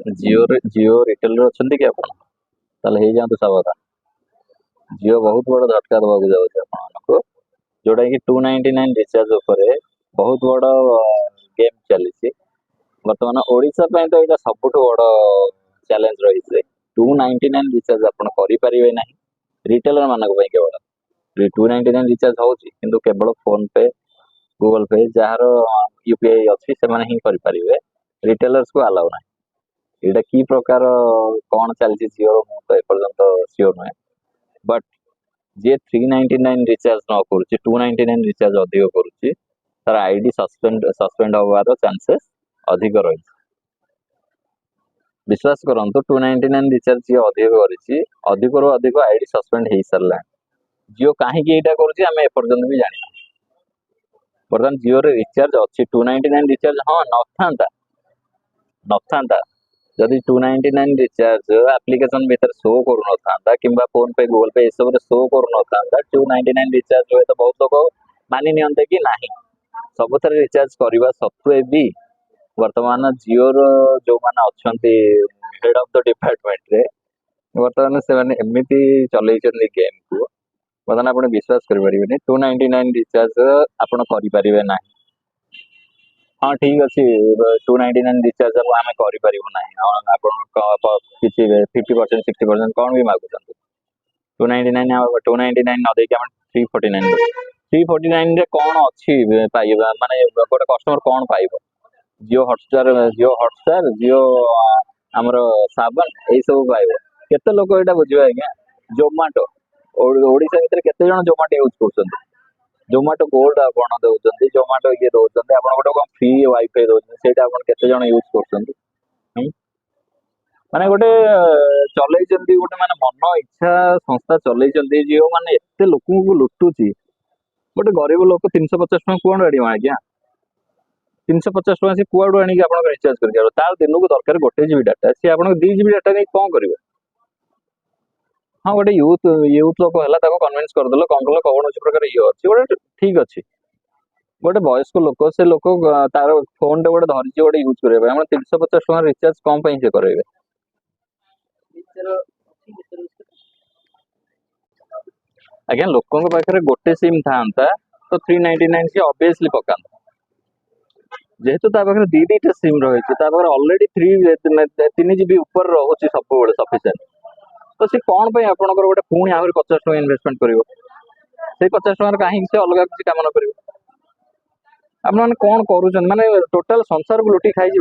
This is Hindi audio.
जियो रिटेलर अच्छा कि आप हो जातु सावधान। जियो बहुत बड़ झटका दबाक जाऊँ जोटा कि 299 रिचार्ज बहुत बड़ गेम चली बर्तमान ओडिशा तो यहाँ सब बड़ चैलेंज रही है। 299 रिचार्ज आप करें ना रिटेलर मान केवल 299 रिचार्ज हो केवल फोन पे गूगल पे जार यूपीआई अच्छी से ही करें रिटेलर्स को अलाउ ना यहाँ कि प्रकार कौन चलती जियो तो एपर्तंत सियोर नुहे बट जी 399 रिचार्ज न कर 299 रिचार्ज अधिक करुच्ची तार आईडी सस्पेंड होवार चांसेस अधिक रही। विश्वास करंतु 299 रिचार्ज जी अधिक रू अधिक आईडी सस्पेंड हो सारा जियो कहीं यहाँ करें भी जाना बर्तमान जियो रिचार्ज अच्छी 299 रिचार्ज हाँ न था जदि 299 रिचार्ज एप्लिकेशन भीतर शो कर कि फोन पे गूगल पे सब शो कर 299 रिचार्ज हुए तो बहुत लोग मानि नियंते कि नहीं सब थे रिचार्ज करने सत्वे भी वर्तमान जियो जो मैंने अच्छा हेड ऑफ द डिपार्टमेंट रे वर्तमान से एमती चल गेम को बर्तमान आप विश्वास करें 299 रिचार्ज आप करें ना हाँ ठीक अच्छे 299 रिचार्ज आम करना आप 50% 60% कौन भी मागुं 299 न देके 349 349 कौन अच्छी माने गोटे कस्टमर कौन पाइब जियो हटस्टार जियो आमर साबन यही सब पाइब केते लोक यहाँ बुझे आज्ञा जोमाटो ओडिशा भितर केते जन जोमाटो यूज कर जोमाटो गोल्ड आप दौरान जोमाटो ये दौरान आप गोटे फ्री वाईफाई दौरान से केते जन यूज कर माने गोटे चलई गोटे माने मन इच्छा संस्था चलई जियो माने एते लोक लुटुची गोटे गरीब लोक 350 टका कौन आड़ आज्ञा 350 टका से कुआड़ू आनिक आप रिचार्ज कर तार दिन को दरकार गोटे जीबी डाटा सी आप 2 जीबी डाटा नहीं कौन करेंगे हाँ गोटे यूथ लोक है कन्विन्स करदे कौन कौन प्रकार ये अच्छी गोटे ठीक अच्छे गोटे वयस्क लोक से लोक तार फोन टे गोटे धरी गोटे यूज करेंगे 350 टका रिचार्ज कौन से करेंगे आज्ञा लोकों पाखे गोटे सिम था तो 399 सी ऑब्वियसली पका जेहेतु पाखे दीटा सिम रही अलरेडी 3 जीबी ऊपर रोचे सब सफिशिएंट तो सी कौन पे आपंकर गोटे पुणी आहरी 50 टका इन्वेस्टमेंट कर 50 टकर कहीं से अलग किसी कम न कर आप कौन करुँच माने टोटाल संसार को लुटी खाई